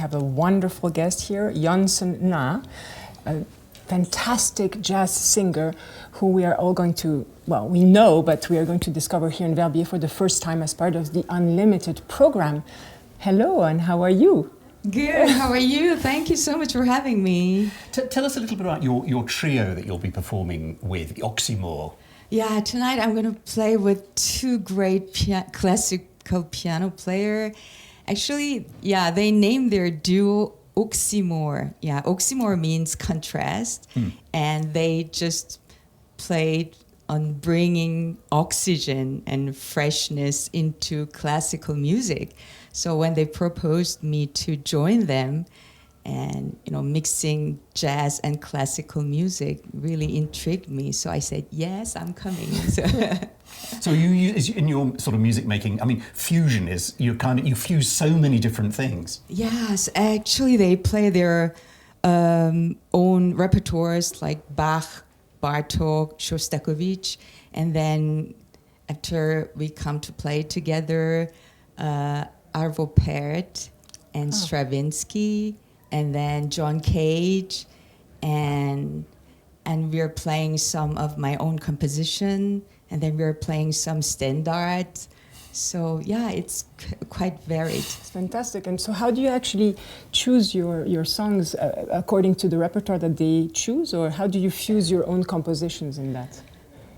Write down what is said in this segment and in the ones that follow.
I have a wonderful guest here, Youn Sun Nah, a fantastic jazz singer who we are all going to, well, we know, but we are going to discover here in Verbier for the first time as part of the Unlimited program. Hello, and how are you? Good, how are you? Thank you so much for having me. Tell us a little bit about your trio that you'll be performing with, the Oxymore. Yeah, tonight I'm going to play with two great classical piano players. Actually, yeah, they named their duo Oxymore. Yeah, Oxymore means contrast, and they just played on bringing oxygen and freshness into classical music. So when they proposed me to join them, and mixing jazz and classical music really intrigued me. So I said, yes, I'm coming. So you in your sort of music making, I mean, fusion is you fuse so many different things. Yes, actually they play their own repertoires like Bach, Bartók, Shostakovich, and then after we come to play together, Arvo Pärt and Stravinsky, and then John Cage, and we're playing some of my own composition, and then we're playing some standards. So yeah, it's quite varied. It's fantastic. And so how do you actually choose your songs according to the repertoire that they choose, or how do you fuse your own compositions in that?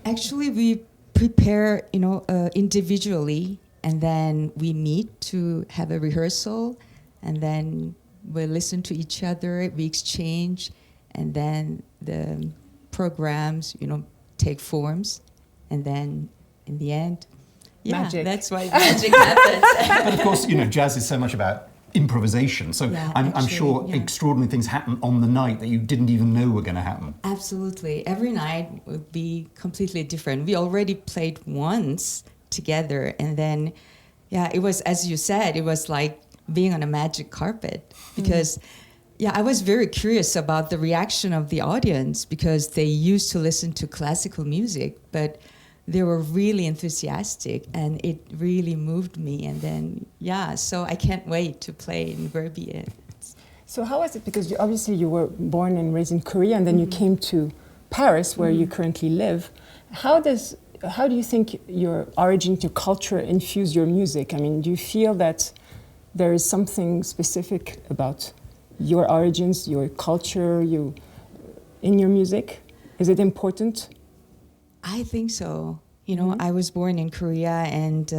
Actually, we prepare, individually, and then we meet to have a rehearsal, and then we listen to each other, we exchange, and then the programs, take forms, and then in the end, magic. That's why magic happens. But of course, jazz is so much about improvisation. So Yeah, I'm sure extraordinary things happen on the night that you didn't even know were going to happen. Absolutely. Every night would be completely different. We already played once together, and then, it was, as you said, it was like being on a magic carpet, because I was very curious about the reaction of the audience, because they used to listen to classical music, but they were really enthusiastic, and it really moved me. And then, so I can't wait to play in Verbier. So how was it? Because obviously you were born and raised in Korea, and then you came to Paris, where you currently live. How do you think your origin, your culture infuse your music? I mean, do you feel that there is something specific about your origins, your culture, in your music? Is it important? I think so. I was born in Korea, and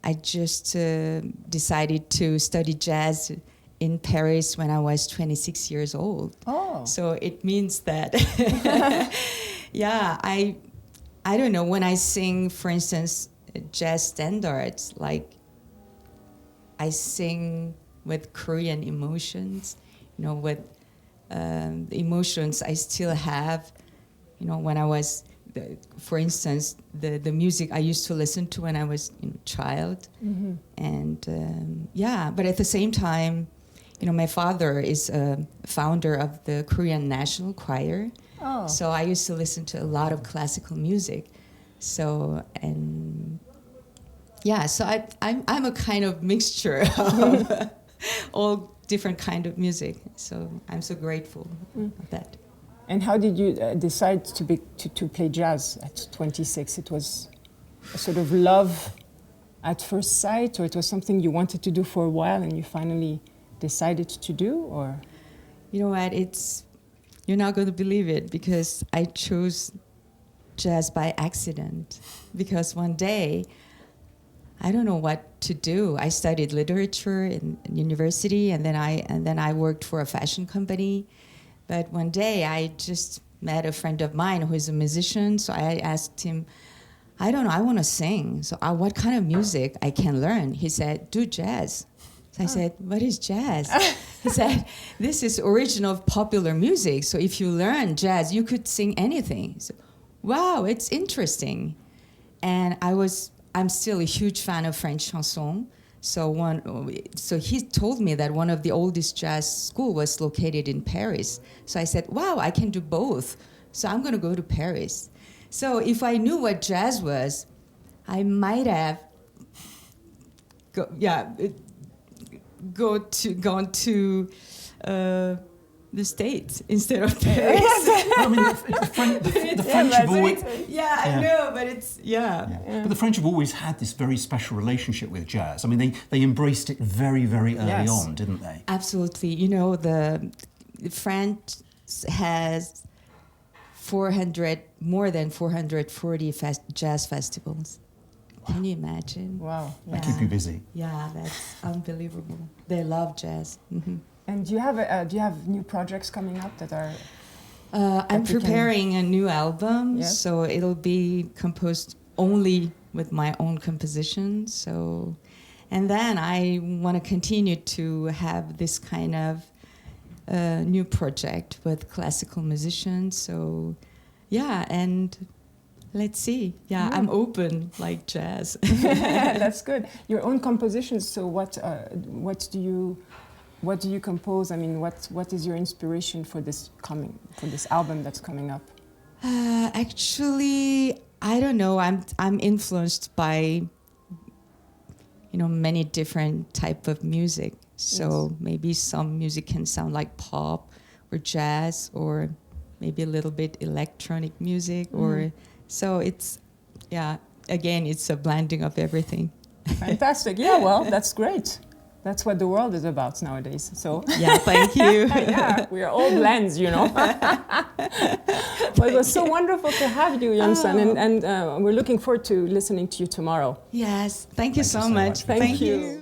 I just decided to study jazz in Paris when I was 26 years old. Oh. So it means that, I don't know, when I sing, for instance, jazz standards, like I sing with Korean emotions, with the emotions I still have, when I was, for instance, the music I used to listen to when I was a child. And but at the same time, my father is a founder of the Korean National Choir. Oh. So I used to listen to a lot of classical music. So, so I'm a kind of mixture of all different kind of music. So I'm so grateful of that. And how did you decide to play jazz at 26? It was a sort of love at first sight, or it was something you wanted to do for a while and you finally decided to do, or? You know what, you're not going to believe it, because I chose jazz by accident. Because one day, I don't know what to do. I studied literature in university, and then I worked for a fashion company. But one day I just met a friend of mine who is a musician. So I asked him, I don't know, I want to sing. So what kind of music I can learn? He said, do jazz. So I said, what is jazz? He said, this is original popular music. So if you learn jazz, you could sing anything. So, wow, it's interesting. And I'm still a huge fan of French chanson. So he told me that one of the oldest jazz school was located in Paris. So I said, wow, I can do both. So I'm going to go to Paris. So if I knew what jazz was, I might have gone to the States instead of Paris. I mean, the French have always... I know, but it's, But the French have always had this very special relationship with jazz. I mean, they embraced it very, very early on, didn't they? Absolutely. You know, the France has more than 440 jazz festivals. Can you imagine? Wow. They keep you busy. Yeah, that's unbelievable. They love jazz. Mm-hmm. And do you have new projects coming up that are? I'm preparing a new album, Yes. so it'll be composed only with my own composition. So, and then I want to continue to have this kind of new project with classical musicians. So, yeah, and let's see. Yeah, I'm open like jazz. That's good. Your own compositions. So what do you compose? I mean, what is your inspiration for this album that's coming up? Actually, I don't know. I'm influenced by many different type of music. So maybe some music can sound like pop or jazz, or maybe a little bit electronic music, or so it's again, it's a blending of everything. Fantastic. Yeah, well, that's great. That's what the world is about nowadays. So yeah, thank you. Yeah, we are all blends, Well, it was so wonderful to have you, Youn Sun, and we're looking forward to listening to you tomorrow. Yes, thank you so much. Thank you.